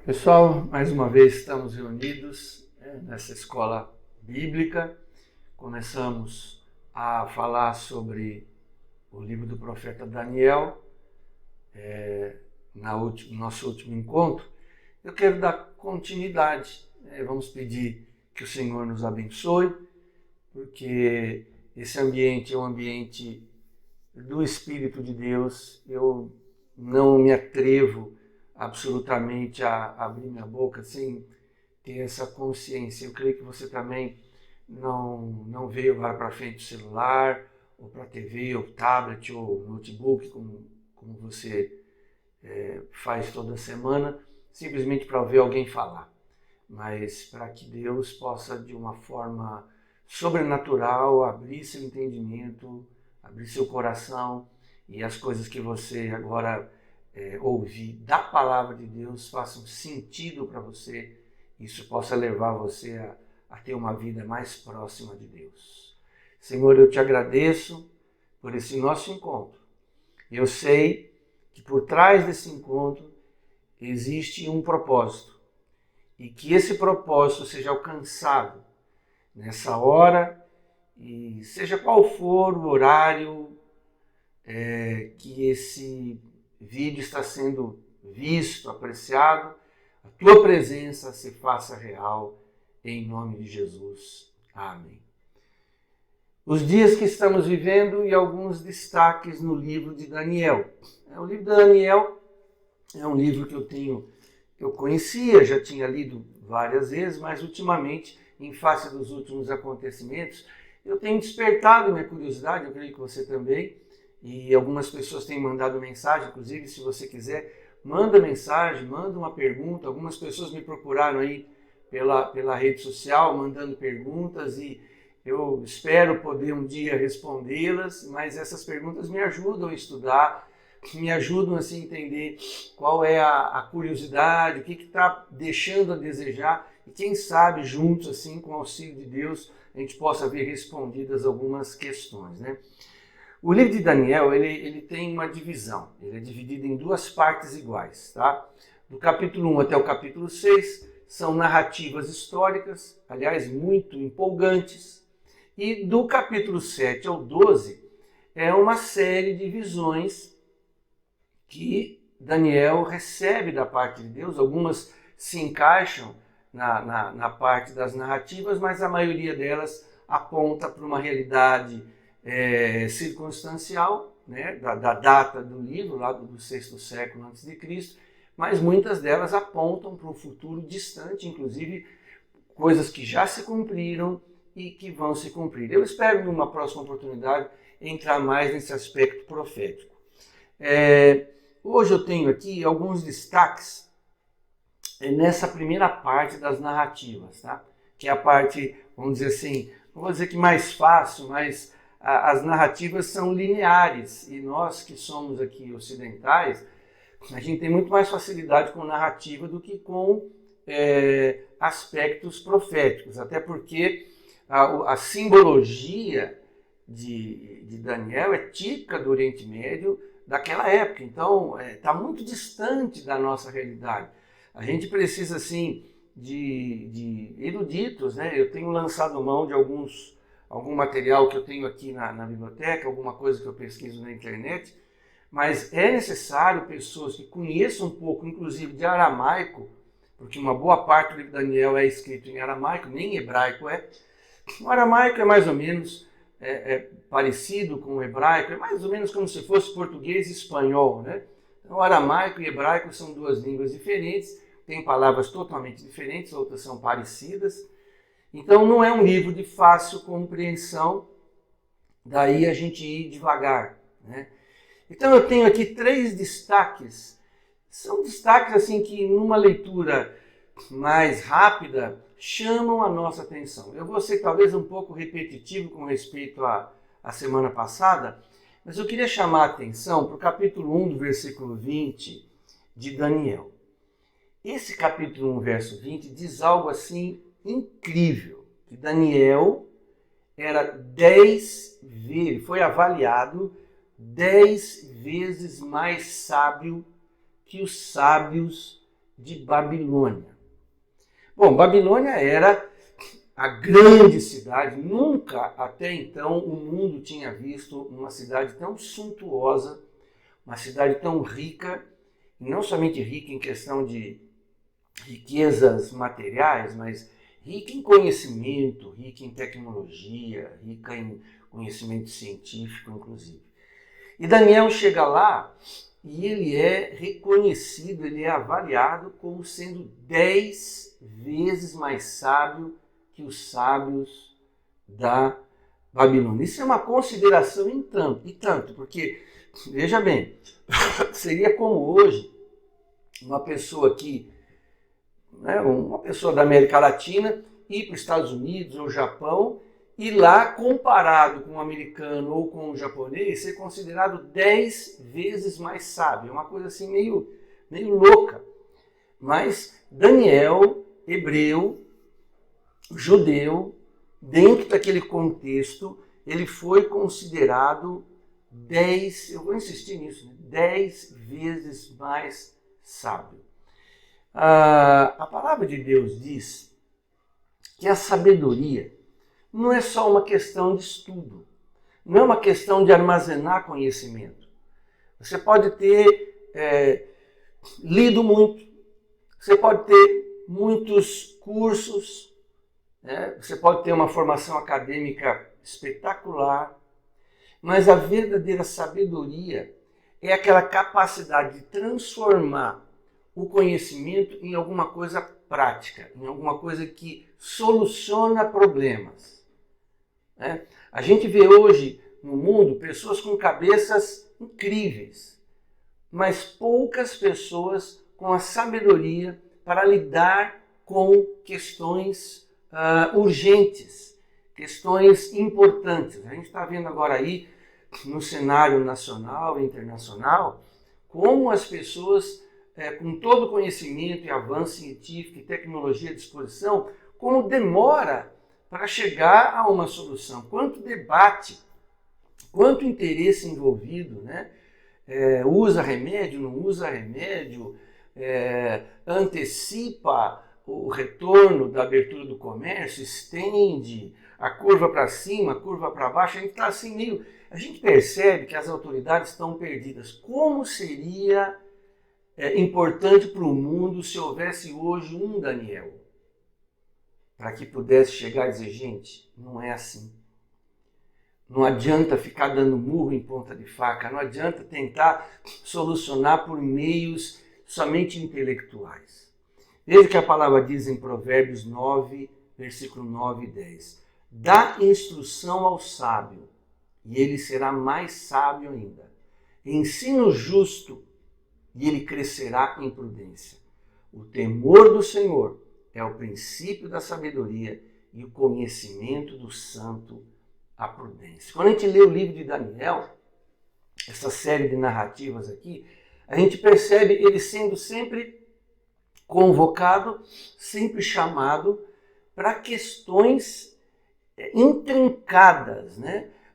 Pessoal, mais uma vez estamos reunidos nessa escola bíblica. Começamos a falar sobre o livro do profeta Daniel, no nosso último encontro. Eu quero dar continuidade, vamos pedir que o Senhor nos abençoe, porque esse ambiente é um ambiente do Espírito de Deus. Eu não me atrevo absolutamente a abrir minha boca sem ter essa consciência. Eu creio que você também não veio lá para frente do celular, ou para a TV, ou tablet, ou notebook, como você faz toda semana, simplesmente para ouvir alguém falar, mas para que Deus possa, de uma forma sobrenatural, abrir seu entendimento, abrir seu coração, e as coisas que você agora ouvir da palavra de Deus façam sentido para você, isso possa levar você a ter uma vida mais próxima de Deus. Senhor, eu te agradeço por esse nosso encontro. Eu sei que por trás desse encontro existe um propósito, e que esse propósito seja alcançado nessa hora, e seja qual for o horário que esse vídeo está sendo visto, apreciado, a tua presença se faça real, em nome de Jesus. Amém. Os dias que estamos vivendo e alguns destaques no livro de Daniel. O livro de Daniel é um livro que eu conhecia, já tinha lido várias vezes, mas ultimamente, em face dos últimos acontecimentos, eu tenho despertado minha curiosidade, eu creio que você também, e algumas pessoas têm mandado mensagem, inclusive se você quiser, manda mensagem, manda uma pergunta. Algumas pessoas me procuraram aí pela rede social, mandando perguntas, e eu espero poder um dia respondê-las, mas essas perguntas me ajudam a estudar, me ajudam a entender qual é a curiosidade, o que está deixando a desejar, e quem sabe juntos, assim, com o auxílio de Deus, a gente possa ver respondidas algumas questões, né? O livro de Daniel, ele tem uma divisão, ele é dividido em duas partes iguais, tá? Do capítulo 1 até o capítulo 6 são narrativas históricas, aliás, muito empolgantes, e do capítulo 7 ao 12 é uma série de visões que Daniel recebe da parte de Deus. Algumas se encaixam na parte das narrativas, mas a maioria delas aponta para uma realidade circunstancial, né, da data do livro, lá do 6º século a.C., mas muitas delas apontam para um futuro distante, inclusive coisas que já se cumpriram e que vão se cumprir. Eu espero, numa próxima oportunidade, entrar mais nesse aspecto profético. Hoje eu tenho aqui alguns destaques nessa primeira parte das narrativas, tá? Que é a parte, vamos dizer assim, não vou dizer que mais fácil, mas as narrativas são lineares, e nós que somos aqui ocidentais, a gente tem muito mais facilidade com narrativa do que com aspectos proféticos, até porque a simbologia de Daniel é típica do Oriente Médio daquela época, então está muito distante da nossa realidade. A gente precisa, assim, de eruditos, né? Eu tenho lançado mão de algum material que eu tenho aqui na biblioteca, alguma coisa que eu pesquiso na internet, mas é necessário pessoas que conheçam um pouco, inclusive, de aramaico, porque uma boa parte do livro de Daniel é escrito em aramaico, nem hebraico é. O aramaico é mais ou menos parecido com o hebraico, é mais ou menos como se fosse português e espanhol, né? Então, o aramaico e hebraico são duas línguas diferentes, têm palavras totalmente diferentes, outras são parecidas. Então não é um livro de fácil compreensão, daí a gente ir devagar, né? Então eu tenho aqui 3 destaques. São destaques assim que numa leitura mais rápida chamam a nossa atenção. Eu vou ser talvez um pouco repetitivo com respeito à semana passada, mas eu queria chamar a atenção para o capítulo 1 do versículo 20 de Daniel. Esse capítulo 1, verso 20, diz algo assim incrível, que Daniel era 10 vezes, foi avaliado 10 vezes mais sábio que os sábios de Babilônia. Bom, Babilônia era a grande cidade. Nunca até então o mundo tinha visto uma cidade tão suntuosa, uma cidade tão rica, e não somente rica em questão de riquezas materiais, mas rica em conhecimento, rica em tecnologia, rica em conhecimento científico, inclusive. E Daniel chega lá e ele é reconhecido, ele é avaliado como sendo 10 vezes mais sábio que os sábios da Babilônia. Isso é uma consideração e tanto, porque, veja bem, seria como hoje uma pessoa que, uma pessoa da América Latina ir para os Estados Unidos ou Japão e lá, comparado com o americano ou com o japonês, ser considerado 10 vezes mais sábio. É uma coisa assim meio louca. Mas Daniel, hebreu, judeu, dentro daquele contexto, ele foi considerado 10, eu vou insistir nisso, 10 vezes mais sábio. A palavra de Deus diz que a sabedoria não é só uma questão de estudo, não é uma questão de armazenar conhecimento. Você pode ter lido muito, você pode ter muitos cursos, você pode ter uma formação acadêmica espetacular, mas a verdadeira sabedoria é aquela capacidade de transformar o conhecimento em alguma coisa prática, em alguma coisa que soluciona problemas. A gente vê hoje no mundo pessoas com cabeças incríveis, mas poucas pessoas com a sabedoria para lidar com questões urgentes, questões importantes. A gente está vendo agora aí no cenário nacional e internacional como as pessoas, com todo o conhecimento e avanço científico e tecnologia à disposição, como demora para chegar a uma solução. Quanto debate, quanto interesse envolvido, usa remédio, não usa remédio, antecipa o retorno da abertura do comércio, estende a curva para cima, a curva para baixo. A gente está assim meio... A gente percebe que as autoridades estão perdidas. Como seria importante para o mundo se houvesse hoje um Daniel? Para que pudesse chegar e dizer, gente, não é assim. Não adianta ficar dando murro em ponta de faca, não adianta tentar solucionar por meios somente intelectuais. Veja o que a palavra diz em Provérbios 9, versículo 9 e 10. Dá instrução ao sábio, e ele será mais sábio ainda. Ensina o justo, e ele crescerá em prudência. O temor do Senhor é o princípio da sabedoria e o conhecimento do santo a prudência. Quando a gente lê o livro de Daniel, essa série de narrativas aqui, a gente percebe ele sendo sempre convocado, sempre chamado para questões intrincadas,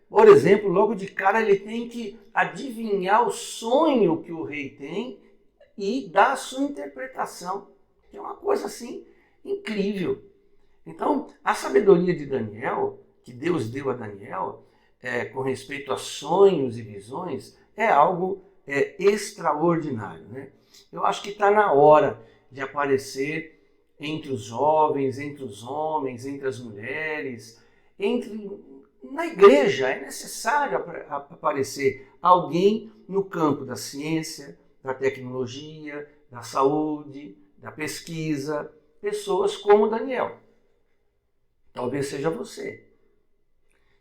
Por exemplo, logo de cara ele tem que adivinhar o sonho que o rei tem e dar a sua interpretação. É uma coisa assim incrível. Então, a sabedoria de Daniel, que Deus deu a Daniel, com respeito a sonhos e visões, é algo extraordinário. Eu acho que está na hora de aparecer entre os jovens, entre os homens, entre as mulheres, na igreja. É necessário aparecer alguém no campo da ciência, da tecnologia, da saúde, da pesquisa, pessoas como Daniel. Talvez seja você.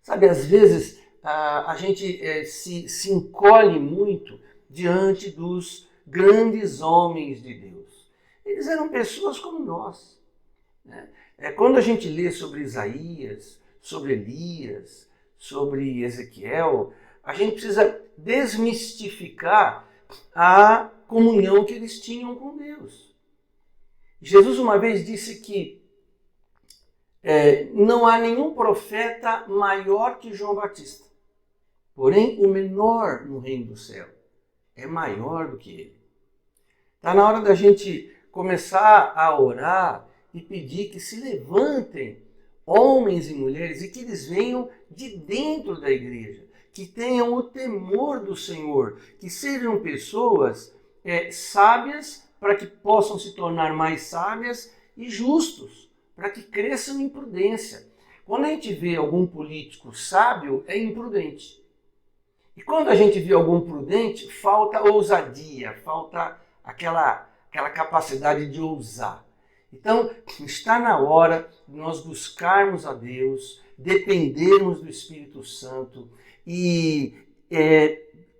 Sabe, às vezes a gente se encolhe muito diante dos grandes homens de Deus. Eles eram pessoas como nós. Quando a gente lê sobre Isaías, sobre Elias, sobre Ezequiel, a gente precisa desmistificar a comunhão que eles tinham com Deus. Jesus uma vez disse que não há nenhum profeta maior que João Batista. Porém, o menor no reino do céu é maior do que ele. Está na hora da gente começar a orar e pedir que se levantem homens e mulheres e que eles venham de dentro da igreja, que tenham o temor do Senhor, que sejam pessoas sábias para que possam se tornar mais sábias e justos, para que cresçam em prudência. Quando a gente vê algum político sábio, é imprudente. E quando a gente vê algum prudente, falta ousadia, falta aquela capacidade de ousar. Então, está na hora de nós buscarmos a Deus, dependermos do Espírito Santo e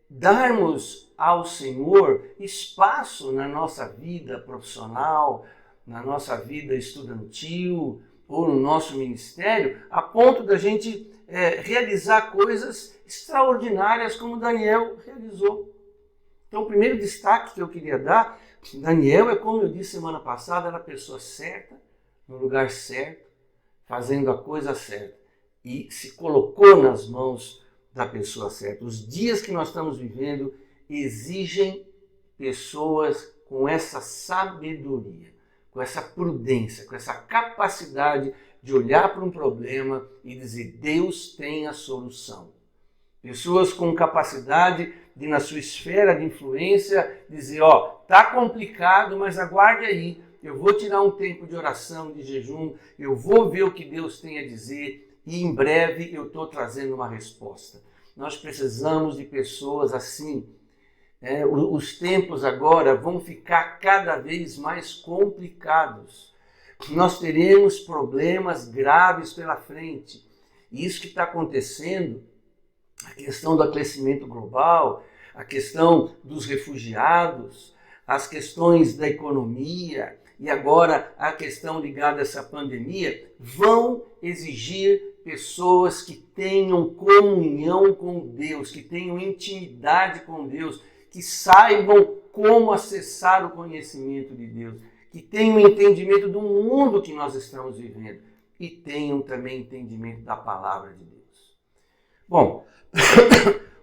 darmos ao Senhor espaço na nossa vida profissional, na nossa vida estudantil ou no nosso ministério, a ponto da gente realizar coisas extraordinárias como Daniel realizou. Então, o primeiro destaque que eu queria dar, Daniel é, como eu disse semana passada, era a pessoa certa, no lugar certo, fazendo a coisa certa. E se colocou nas mãos da pessoa certa. Os dias que nós estamos vivendo exigem pessoas com essa sabedoria, com essa prudência, com essa capacidade de olhar para um problema e dizer: Deus tem a solução. Pessoas com capacidade de, na sua esfera de influência, dizer: tá complicado, mas aguarde aí, eu vou tirar um tempo de oração, de jejum, eu vou ver o que Deus tem a dizer e em breve eu estou trazendo uma resposta. Nós precisamos de pessoas assim. Os tempos agora vão ficar cada vez mais complicados. Nós teremos problemas graves pela frente. E isso que está acontecendo, a questão do aquecimento global, a questão dos refugiados, as questões da economia e agora a questão ligada a essa pandemia, vão exigir pessoas que tenham comunhão com Deus, que tenham intimidade com Deus, que saibam como acessar o conhecimento de Deus, que tenham entendimento do mundo que nós estamos vivendo e tenham também entendimento da palavra de Deus. Bom,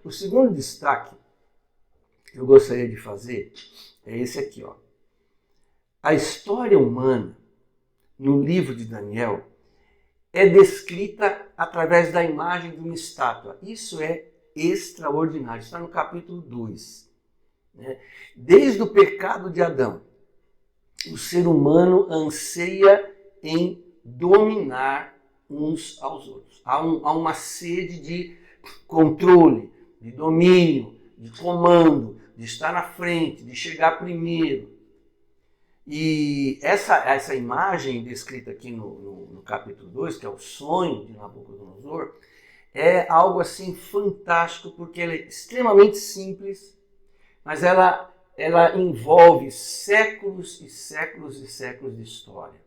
o segundo destaque que eu gostaria de fazer é esse aqui, ó. A história humana no livro de Daniel é descrita através da imagem de uma estátua. Isso é extraordinário. Está no capítulo 2. Desde o pecado de Adão, o ser humano anseia em dominar uns aos outros. Há uma sede de controle, de domínio, de comando, de estar na frente, de chegar primeiro. E essa imagem descrita aqui no capítulo 2, que é o sonho de Nabucodonosor, é algo assim fantástico, porque ela é extremamente simples, mas ela envolve séculos e séculos e séculos de história.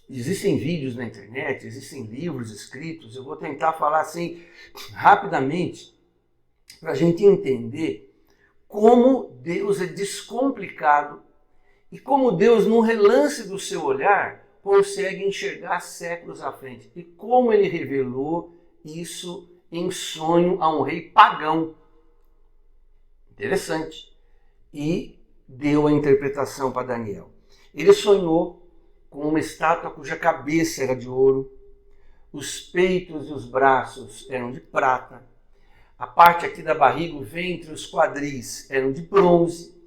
Existem vídeos na internet, existem livros escritos, eu vou tentar falar assim rapidamente para a gente entender como Deus é descomplicado e como Deus, num relance do seu olhar, consegue enxergar séculos à frente. E como ele revelou isso em sonho a um rei pagão. Interessante. E deu a interpretação para Daniel. Ele sonhou com uma estátua cuja cabeça era de ouro, os peitos e os braços eram de prata, a parte aqui da barriga, o ventre e os quadris eram de bronze,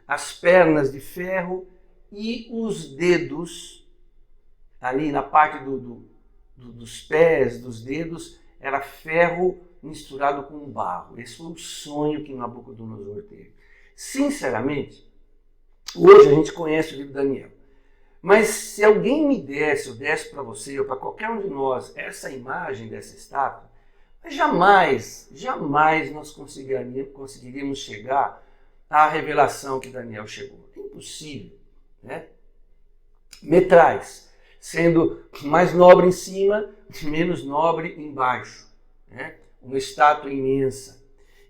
as pernas de ferro e os dedos, ali na parte dos pés, dos dedos, era ferro misturado com barro. Esse foi o sonho que Nabucodonosor teve. Sinceramente, hoje a gente conhece o livro de Daniel. Mas se alguém me desse, ou desse para você, ou para qualquer um de nós, essa imagem dessa estátua, jamais nós conseguiríamos chegar à revelação que Daniel chegou. É impossível, né? Metrais, sendo mais nobre em cima, menos nobre embaixo, né? Uma estátua imensa.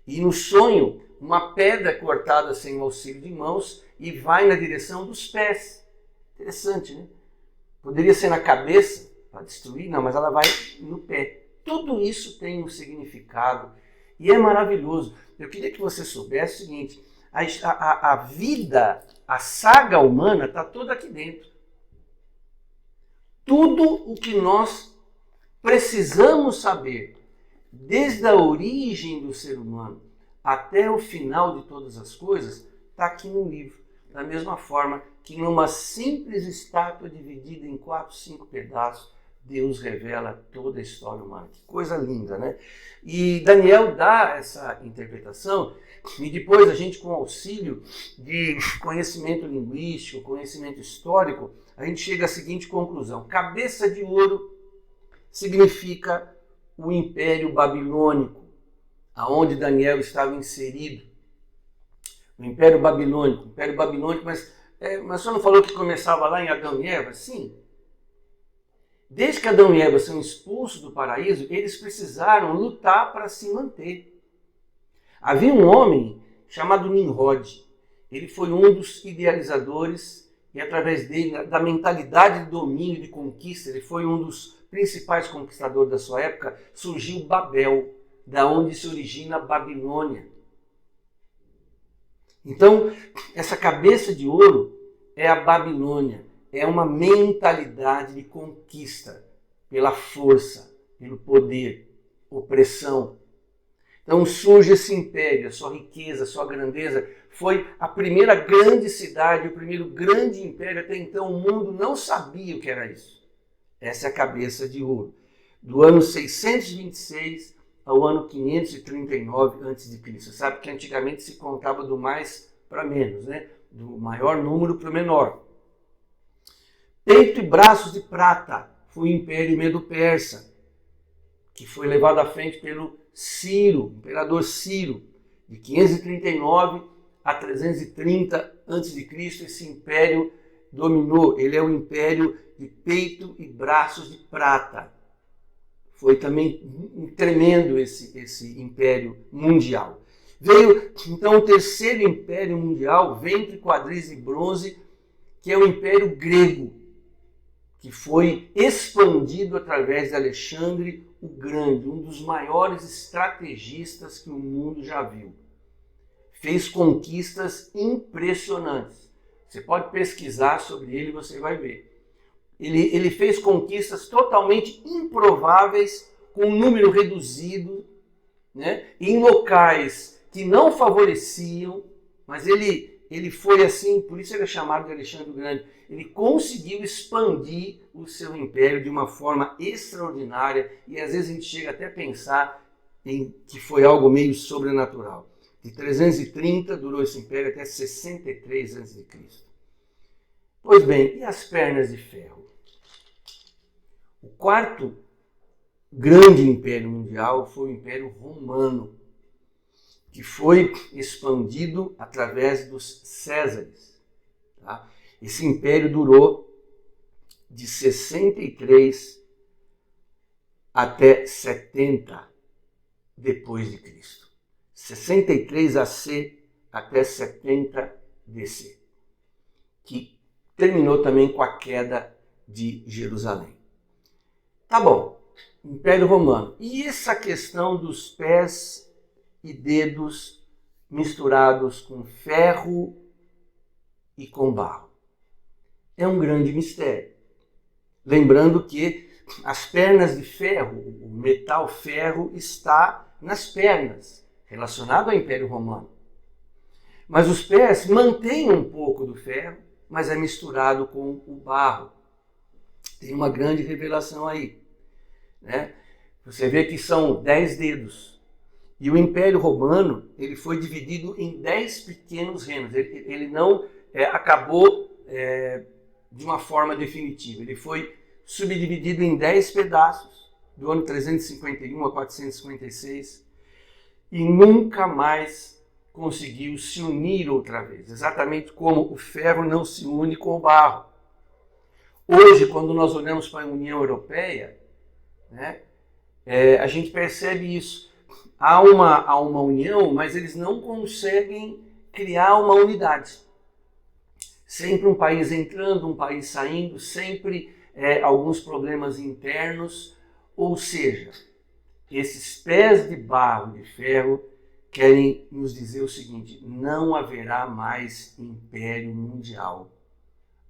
E no sonho, uma pedra cortada sem o auxílio de mãos e vai na direção dos pés. Interessante, né? Poderia ser na cabeça para destruir, não, mas ela vai no pé. Tudo isso tem um significado e é maravilhoso. Eu queria que você soubesse o seguinte: a vida, a saga humana está toda aqui dentro. Tudo o que nós precisamos saber, desde a origem do ser humano até o final de todas as coisas, está aqui no livro. Da mesma forma que numa simples estátua dividida em 4, 5 pedaços, Deus revela toda a história humana. Que coisa linda, né? E Daniel dá essa interpretação e depois a gente, com auxílio de conhecimento linguístico, conhecimento histórico, a gente chega à seguinte conclusão. Cabeça de ouro significa o Império Babilônico, aonde Daniel estava inserido. O Império Babilônico, mas só não falou que começava lá em Adão e Eva? Sim. Desde que Adão e Eva são expulsos do paraíso, eles precisaram lutar para se manter. Havia um homem chamado Nimrod. Ele foi um dos idealizadores e através dele, da mentalidade de domínio e de conquista, ele foi um dos principais conquistadores da sua época, surgiu Babel, da onde se origina a Babilônia. Então, essa cabeça de ouro é a Babilônia. É uma mentalidade de conquista pela força, pelo poder, opressão. Então surge esse império, a sua riqueza, a sua grandeza. Foi a primeira grande cidade, o primeiro grande império. Até então o mundo não sabia o que era isso. Essa é a cabeça de ouro. Do ano 626 ao ano 539 a.C. Sabe que antigamente se contava do mais para menos, né? Do maior número para o menor. Peito e braços de prata foi o Império Medo-Persa, que foi levado à frente pelo Ciro, imperador Ciro, de 539 a 330 a.C. Esse império dominou. Ele é o império de peito e braços de prata. Foi também tremendo esse império mundial. Veio então o terceiro império mundial, ventre, quadris e bronze, que é o Império Grego, que foi expandido através de Alexandre o Grande, um dos maiores estrategistas que o mundo já viu. Fez conquistas impressionantes. Você pode pesquisar sobre ele e você vai ver. Ele fez conquistas totalmente improváveis, com um número reduzido, né, em locais que não favoreciam, mas ele foi assim, por isso ele é chamado de Alexandre o Grande. Ele conseguiu expandir o seu império de uma forma extraordinária e às vezes a gente chega até a pensar em que foi algo meio sobrenatural. De 330 durou esse império até 63 a.C. Pois bem, e as pernas de ferro? O quarto grande império mundial foi o Império Romano, que foi expandido através dos Césares. Tá? Esse império durou de 63 até 70 depois de Cristo. 63 AC até 70 DC, que terminou também com a queda de Jerusalém. Tá bom, Império Romano. E essa questão dos pés e dedos misturados com ferro e com barro? É um grande mistério. Lembrando que as pernas de ferro, o metal ferro, está nas pernas, relacionado ao Império Romano. Mas os pés mantêm um pouco do ferro, mas é misturado com o barro. Tem uma grande revelação aí, né? Você vê que são 10 dedos. E o Império Romano ele foi dividido em 10 pequenos reinos. Ele não acabou de uma forma definitiva. Ele foi subdividido em 10 pedaços, do ano 351 a 456, e nunca mais conseguiu se unir outra vez, exatamente como o ferro não se une com o barro. Hoje, quando nós olhamos para a União Europeia, né, a gente percebe isso. Há uma união, mas eles não conseguem criar uma unidade. Sempre um país entrando, um país saindo, sempre alguns problemas internos. Ou seja, esses pés de barro, de ferro, querem nos dizer o seguinte: não haverá mais império mundial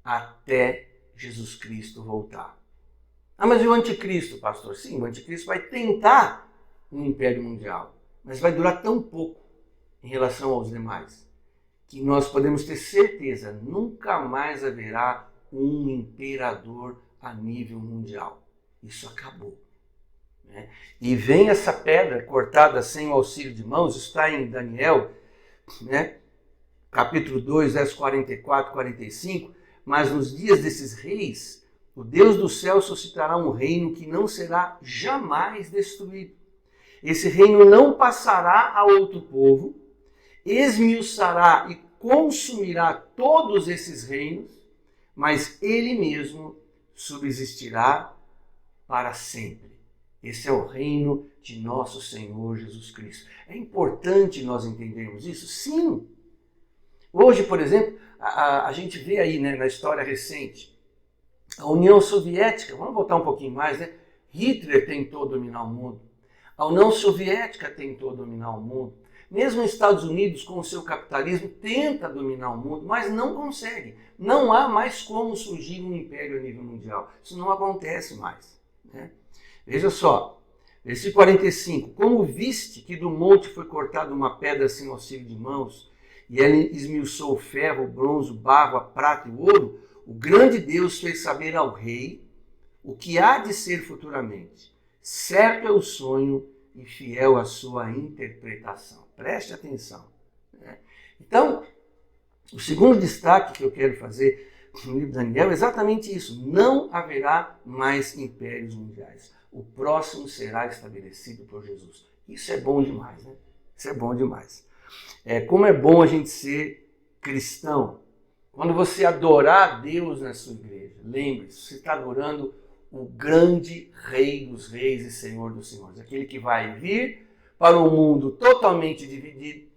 até Jesus Cristo voltar. Ah, mas e o anticristo, pastor? Sim, o anticristo vai tentar um império mundial, mas vai durar tão pouco em relação aos demais, que nós podemos ter certeza, nunca mais haverá um imperador a nível mundial. Isso acabou. Né? E vem essa pedra cortada sem o auxílio de mãos, está em Daniel, né? Capítulo 2, versos 44 e 45, mas nos dias desses reis, o Deus do céu suscitará um reino que não será jamais destruído. Esse reino não passará a outro povo, esmiuçará e consumirá todos esses reinos, mas ele mesmo subsistirá para sempre. Esse é o reino de nosso Senhor Jesus Cristo. É importante nós entendermos isso? Sim. Hoje, por exemplo, a gente vê aí, né, na história recente, a União Soviética, vamos voltar um pouquinho mais, né? Hitler tentou dominar o mundo. A União Soviética tentou dominar o mundo. Mesmo os Estados Unidos, com o seu capitalismo, tenta dominar o mundo, mas não consegue. Não há mais como surgir um império a nível mundial. Isso não acontece mais. Né? Veja só, versículo 45. Como viste que do monte foi cortada uma pedra sem auxílio de mãos, e ela esmiuçou o ferro, o bronze, o barro, a prata e o ouro, o grande Deus fez saber ao rei o que há de ser futuramente. Certo é o sonho e fiel a sua interpretação. Preste atenção. Né? Então, o segundo destaque que eu quero fazer no livro de Daniel é exatamente isso. Não haverá mais impérios mundiais. O próximo será estabelecido por Jesus. Isso é bom demais, né? Isso é bom demais. Como é bom a gente ser cristão. Quando você adorar a Deus na sua igreja, lembre-se, você está adorando o grande Rei dos Reis e Senhor dos Senhores. Aquele que vai vir para um mundo totalmente dividido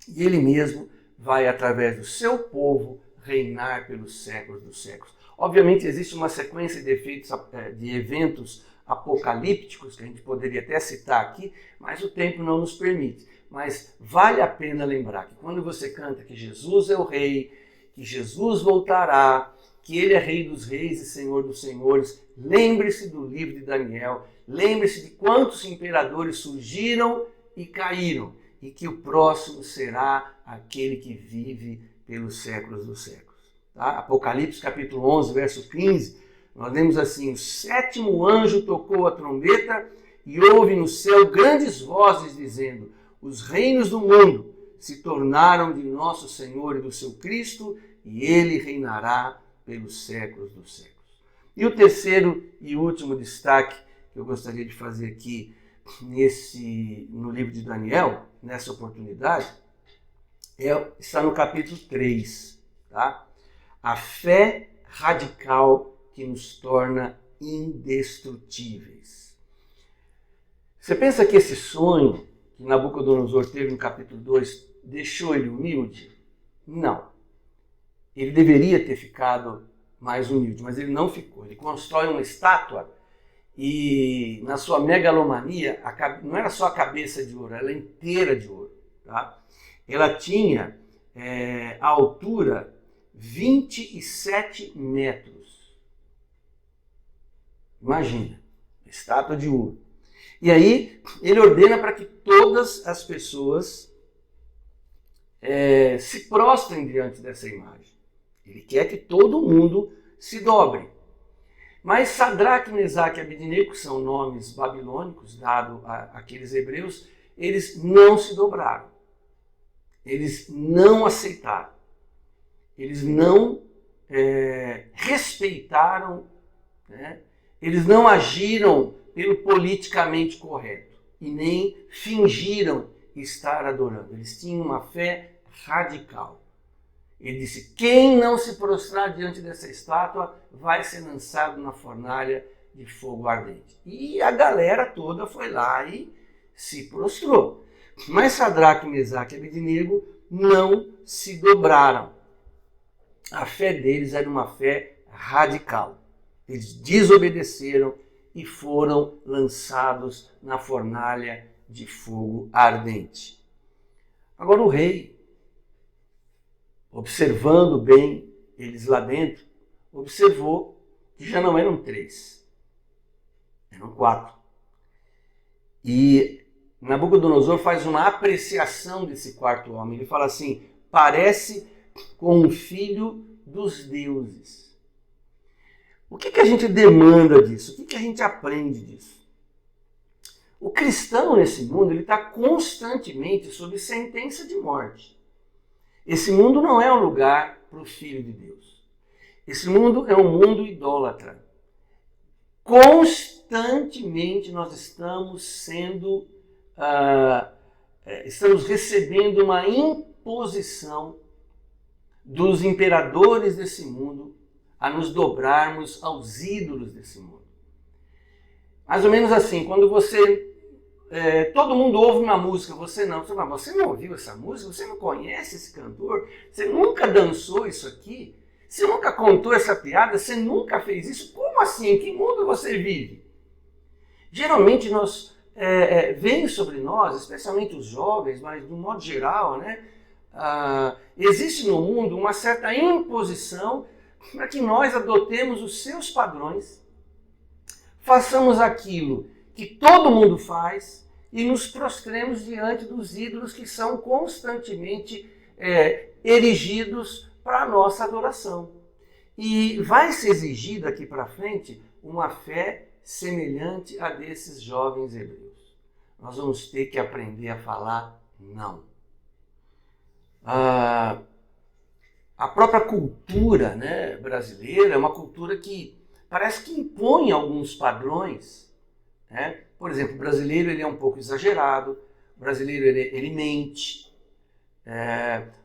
e ele mesmo vai, através do seu povo, reinar pelos séculos dos séculos. Obviamente existe uma sequência de eventos apocalípticos que a gente poderia até citar aqui, mas o tempo não nos permite. Mas vale a pena lembrar que quando você canta que Jesus é o Rei, que Jesus voltará, que Ele é Rei dos Reis e Senhor dos Senhores, lembre-se do livro de Daniel, lembre-se de quantos imperadores surgiram e caíram, e que o próximo será aquele que vive pelos séculos dos séculos. Tá? Apocalipse capítulo 11, verso 15, nós lemos assim: o sétimo anjo tocou a trombeta e houve no céu grandes vozes dizendo: os reinos do mundo se tornaram de nosso Senhor e do seu Cristo, e ele reinará pelos séculos dos séculos. E o terceiro e último destaque que eu gostaria de fazer aqui no livro de Daniel, nessa oportunidade, está no capítulo 3. Tá? A fé radical que nos torna indestrutíveis. Você pensa que esse sonho que Nabucodonosor teve no capítulo 2 deixou ele humilde? Não. Ele deveria ter ficado mais humilde, mas ele não ficou. Ele constrói uma estátua e, na sua megalomania, não era só a cabeça de ouro, ela é inteira de ouro. Tá? Ela tinha a altura 27 metros. Imagina, estátua de ouro. E aí ele ordena para que todas as pessoas se prostrem diante dessa imagem. Ele quer que todo mundo se dobre. Mas Sadraque, Mesaque e Abednego, que são nomes babilônicos dados àqueles hebreus, eles não se dobraram. Eles não aceitaram. Eles não respeitaram, né? Eles não agiram pelo politicamente correto e nem fingiram estar adorando. Eles tinham uma fé radical. Ele disse: quem não se prostrar diante dessa estátua vai ser lançado na fornalha de fogo ardente. E a galera toda foi lá e se prostrou. Mas Sadraque, Mesaque e Abednego não se dobraram. A fé deles era uma fé radical. Eles desobedeceram e foram lançados na fornalha de fogo ardente. Agora o rei, observando bem eles lá dentro, observou que já não eram 3, eram 4. E Nabucodonosor faz uma apreciação desse quarto homem. Ele fala assim, parece com um filho dos deuses. O que a gente demanda disso? O que a gente aprende disso? O cristão nesse mundo, ele está constantemente sob sentença de morte. Esse mundo não é um lugar para o Filho de Deus. Esse mundo é um mundo idólatra. Constantemente nós estamos estamos recebendo uma imposição dos imperadores desse mundo a nos dobrarmos aos ídolos desse mundo. Mais ou menos assim, quando todo mundo ouve uma música, você não ouviu essa música? Você não conhece esse cantor? Você nunca dançou isso aqui? Você nunca contou essa piada? Você nunca fez isso? Como assim? Em que mundo você vive? Geralmente vem sobre nós, especialmente os jovens, mas de um modo geral, né? Existe no mundo uma certa imposição para que nós adotemos os seus padrões, façamos aquilo que todo mundo faz e nos prostremos diante dos ídolos que são constantemente erigidos para a nossa adoração. E vai se exigir daqui para frente uma fé semelhante a desses jovens hebreus. Nós vamos ter que aprender a falar não. A própria cultura, né, brasileira é uma cultura que parece que impõe alguns padrões. Né? Por exemplo, o brasileiro ele é um pouco exagerado, o brasileiro ele mente,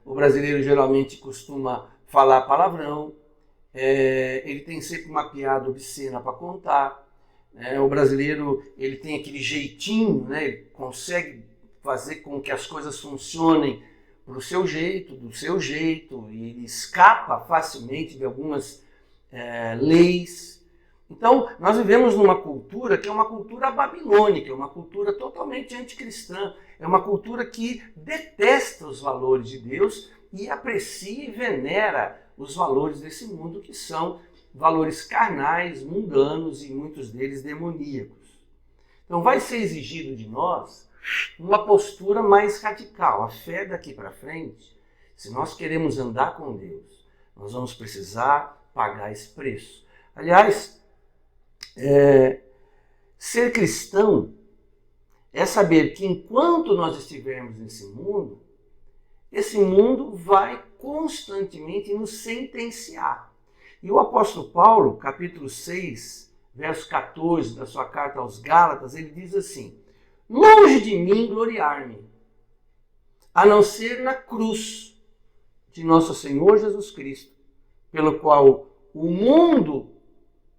o brasileiro geralmente costuma falar palavrão, ele tem sempre uma piada obscena para contar. O brasileiro ele tem aquele jeitinho, né? Ele consegue fazer com que as coisas funcionem do seu jeito, e ele escapa facilmente de algumas leis. Então, nós vivemos numa cultura que é uma cultura babilônica, é uma cultura totalmente anticristã, é uma cultura que detesta os valores de Deus e aprecia e venera os valores desse mundo, que são valores carnais, mundanos e muitos deles demoníacos. Então, vai ser exigido de nós uma postura mais radical. A fé daqui para frente, se nós queremos andar com Deus, nós vamos precisar pagar esse preço. Aliás, ser cristão é saber que enquanto nós estivermos nesse mundo, esse mundo vai constantemente nos sentenciar. E o apóstolo Paulo, capítulo 6, verso 14 da sua carta aos Gálatas, ele diz assim: longe de mim gloriar-me, a não ser na cruz de nosso Senhor Jesus Cristo, pelo qual o mundo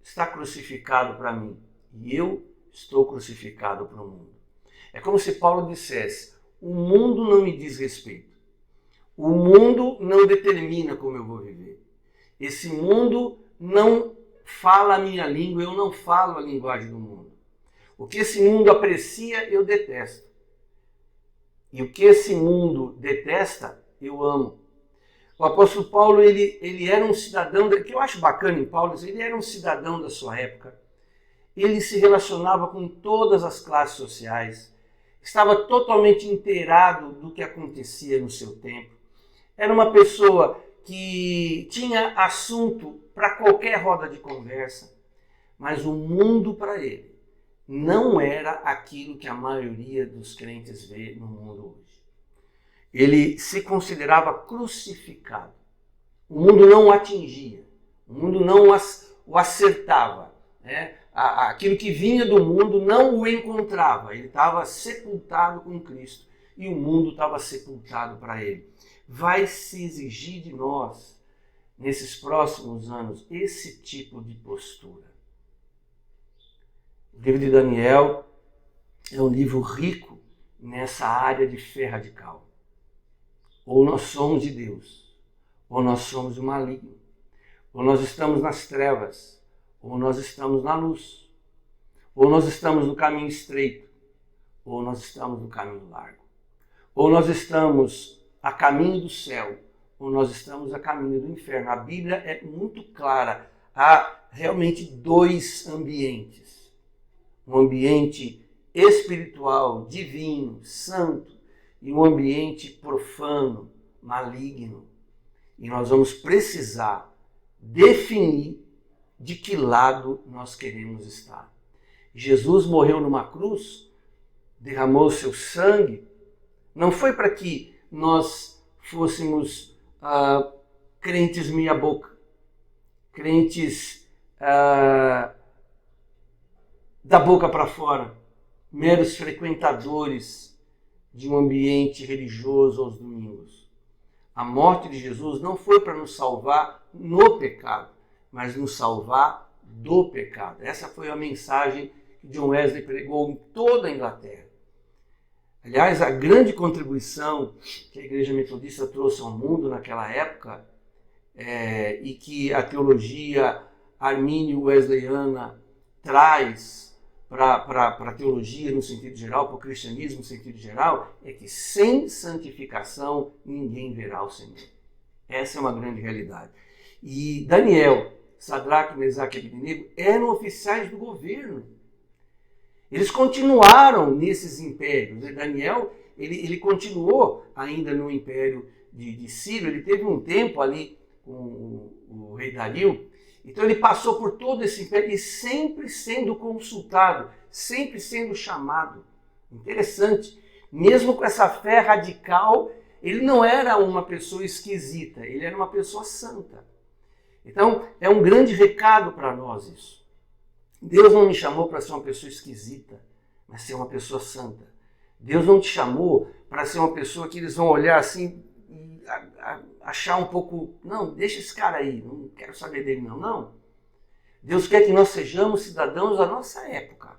está crucificado para mim e eu estou crucificado para o mundo. É como se Paulo dissesse: o mundo não me diz respeito, o mundo não determina como eu vou viver, esse mundo não fala a minha língua, eu não falo a linguagem do mundo. O que esse mundo aprecia, eu detesto. E o que esse mundo detesta, eu amo. O apóstolo Paulo, ele era um cidadão, que eu acho bacana em Paulo, ele era um cidadão da sua época. Ele se relacionava com todas as classes sociais, estava totalmente inteirado do que acontecia no seu tempo. Era uma pessoa que tinha assunto para qualquer roda de conversa, mas o mundo para ele não era aquilo que a maioria dos crentes vê no mundo hoje. Ele se considerava crucificado. O mundo não o atingia, o mundo não o acertava, né? Aquilo que vinha do mundo não o encontrava. Ele estava sepultado com Cristo e o mundo estava sepultado para ele. Vai se exigir de nós, nesses próximos anos, esse tipo de postura. O livro de Daniel é um livro rico nessa área de fé radical. Ou nós somos de Deus, ou nós somos do maligno. Ou nós estamos nas trevas, ou nós estamos na luz. Ou nós estamos no caminho estreito, ou nós estamos no caminho largo. Ou nós estamos a caminho do céu, ou nós estamos a caminho do inferno. A Bíblia é muito clara. Há realmente dois ambientes. Um ambiente espiritual, divino, santo, e um ambiente profano, maligno. E nós vamos precisar definir de que lado nós queremos estar. Jesus morreu numa cruz, derramou seu sangue, não foi para que nós fôssemos crentes meia boca, crentes da boca para fora, meros frequentadores de um ambiente religioso aos domingos. A morte de Jesus não foi para nos salvar no pecado, mas nos salvar do pecado. Essa foi a mensagem que John Wesley pregou em toda a Inglaterra. Aliás, a grande contribuição que a Igreja Metodista trouxe ao mundo naquela época, e que a teologia armínio-wesleyana traz para a teologia no sentido geral, para o cristianismo no sentido geral, é que sem santificação ninguém verá o Senhor. Essa é uma grande realidade. E Daniel, Sadraque, Mesaque e Abednego eram oficiais do governo. Eles continuaram nesses impérios. Daniel, ele continuou ainda no império de Ciro. Ele teve um tempo ali com o rei Dario. Então ele passou por todo esse império e sempre sendo consultado, sempre sendo chamado. Interessante. Mesmo com essa fé radical, ele não era uma pessoa esquisita, ele era uma pessoa santa. Então é um grande recado para nós isso. Deus não me chamou para ser uma pessoa esquisita, mas ser uma pessoa santa. Deus não te chamou para ser uma pessoa que eles vão olhar assim e achar um pouco, não, deixa esse cara aí, não quero saber dele não. Não. Deus quer que nós sejamos cidadãos da nossa época,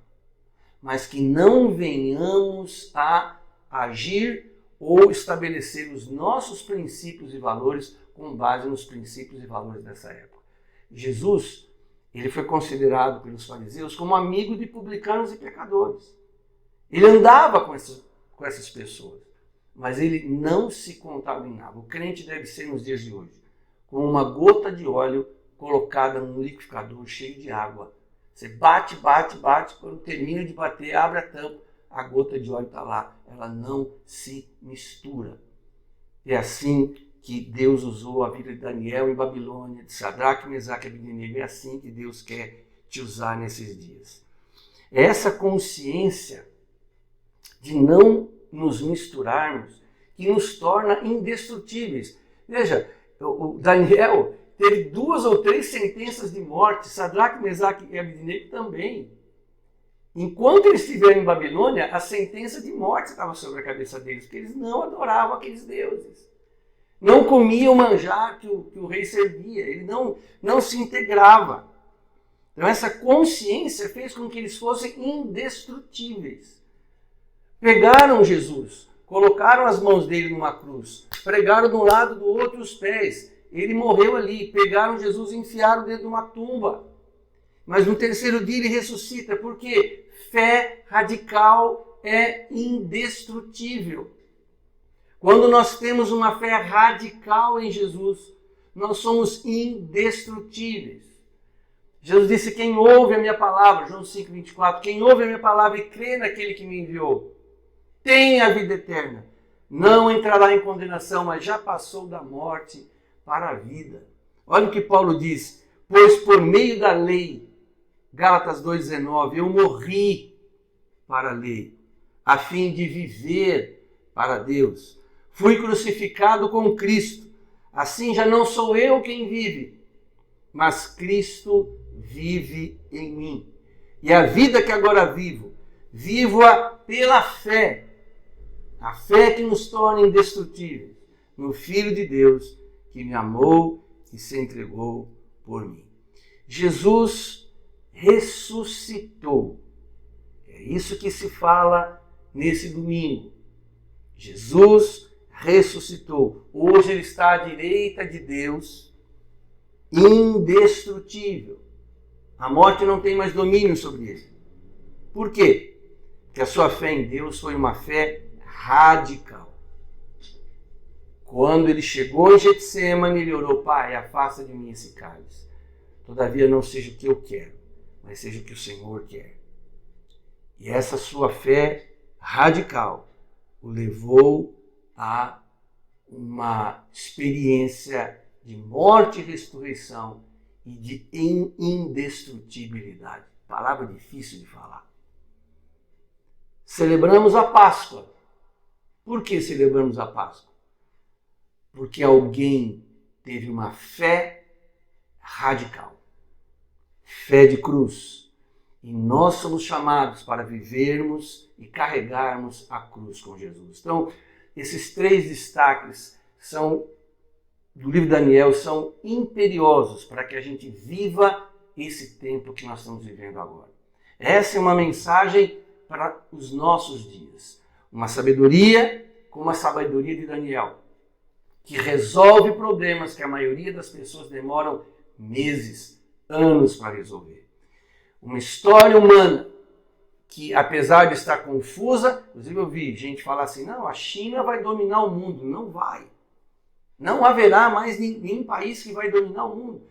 mas que não venhamos a agir ou estabelecer os nossos princípios e valores com base nos princípios e valores dessa época. Jesus, ele foi considerado pelos fariseus como amigo de publicanos e pecadores. Ele andava com essas pessoas, mas ele não se contaminava. O crente deve ser nos dias de hoje, com uma gota de óleo colocada num liquidificador cheio de água. Você bate, quando termina de bater, abre a tampa, a gota de óleo está lá, ela não se mistura. É assim que Deus usou a vida de Daniel em Babilônia, de Sadraque, Mesaque e Abednego. É assim que Deus quer te usar nesses dias. É essa consciência de não nos misturarmos que nos torna indestrutíveis. Veja, o Daniel teve 2 ou 3 sentenças de morte, Sadraque, Mesaque e Abednego também. Enquanto eles estiveram em Babilônia, a sentença de morte estava sobre a cabeça deles, porque eles não adoravam aqueles deuses. Não comiam o manjar que o rei servia, ele não se integrava. Então essa consciência fez com que eles fossem indestrutíveis. Pegaram Jesus, colocaram as mãos dele numa cruz, pregaram de um lado do outro os pés, ele morreu ali, pegaram Jesus e enfiaram dentro de uma tumba. Mas no terceiro dia ele ressuscita, porque fé radical é indestrutível. Quando nós temos uma fé radical em Jesus, nós somos indestrutíveis. Jesus disse, quem ouve a minha palavra, João 5,24, quem ouve a minha palavra e crê naquele que me enviou, tem a vida eterna. Não entrará em condenação, mas já passou da morte para a vida. Olha o que Paulo diz, pois por meio da lei, Gálatas 2,19, eu morri para a lei, a fim de viver para Deus. Fui crucificado com Cristo. Assim já não sou eu quem vive, mas Cristo vive em mim. E a vida que agora vivo, vivo-a pela fé. A fé que nos torna indestrutíveis no Filho de Deus que me amou e se entregou por mim. Jesus ressuscitou. É isso que se fala nesse domingo. Jesus ressuscitou. Hoje ele está à direita de Deus, indestrutível. A morte não tem mais domínio sobre ele. Por quê? Porque a sua fé em Deus foi uma fé radical. quando ele chegou em Getsêmani, ele orou: Pai, afasta de mim esse cálice. Todavia não seja o que eu quero, mas seja o que o Senhor quer. E essa sua fé radical o levou a uma experiência de morte e ressurreição e de indestrutibilidade. Palavra difícil de falar. Celebramos a Páscoa. Por que celebramos a Páscoa? Porque alguém teve uma fé radical. Fé de cruz. E nós somos chamados para vivermos e carregarmos a cruz com Jesus. Então, esses 3 destaques do livro de Daniel são imperiosos para que a gente viva esse tempo que nós estamos vivendo agora. Essa é uma mensagem para os nossos dias. Uma sabedoria como a sabedoria de Daniel, que resolve problemas que a maioria das pessoas demoram meses, anos para resolver. Uma história humana que, apesar de estar confusa, inclusive eu vi gente falar assim: não, a China vai dominar o mundo. Não vai. Não haverá mais nenhum país que vai dominar o mundo.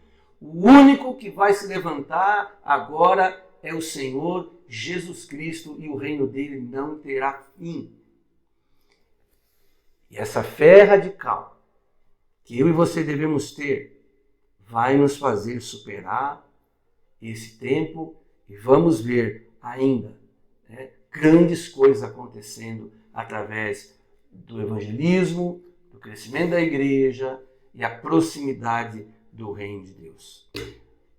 O único que vai se levantar agora é o Senhor Jesus Cristo, e o reino dele não terá fim. E essa fé radical que eu e você devemos ter vai nos fazer superar esse tempo e vamos ver ainda grandes coisas acontecendo através do evangelismo, do crescimento da igreja e a proximidade do reino de Deus.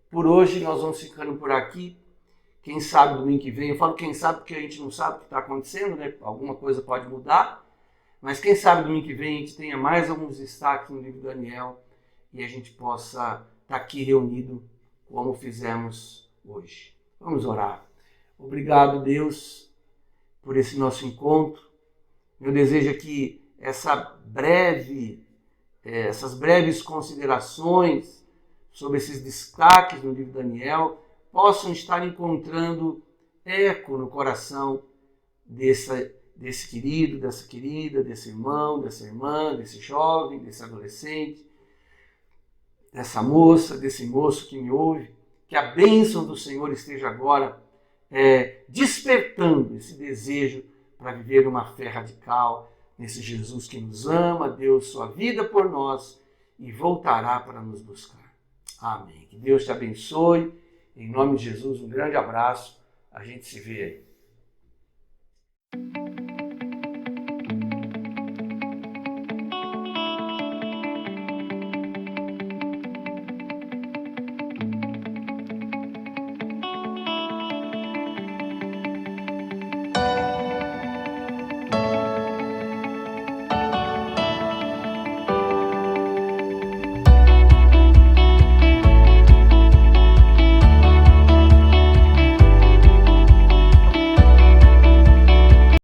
Por hoje nós vamos ficando por aqui. Quem sabe domingo que vem, eu falo quem sabe porque a gente não sabe o que está acontecendo, né? Alguma coisa pode mudar, mas quem sabe domingo que vem a gente tenha mais alguns destaques no livro de Daniel e a gente possa estar aqui reunido como fizemos hoje. Vamos orar. Obrigado, Deus, por esse nosso encontro. Meu desejo é que essas breves considerações sobre esses destaques no livro de Daniel possam estar encontrando eco no coração desse querido, dessa querida, desse irmão, dessa irmã, desse jovem, desse adolescente, dessa moça, desse moço que me ouve. Que a bênção do Senhor esteja agora despertando esse desejo para viver uma fé radical nesse Jesus que nos ama, deu sua vida por nós e voltará para nos buscar. Amém. Que Deus te abençoe. Em nome de Jesus, um grande abraço. A gente se vê aí.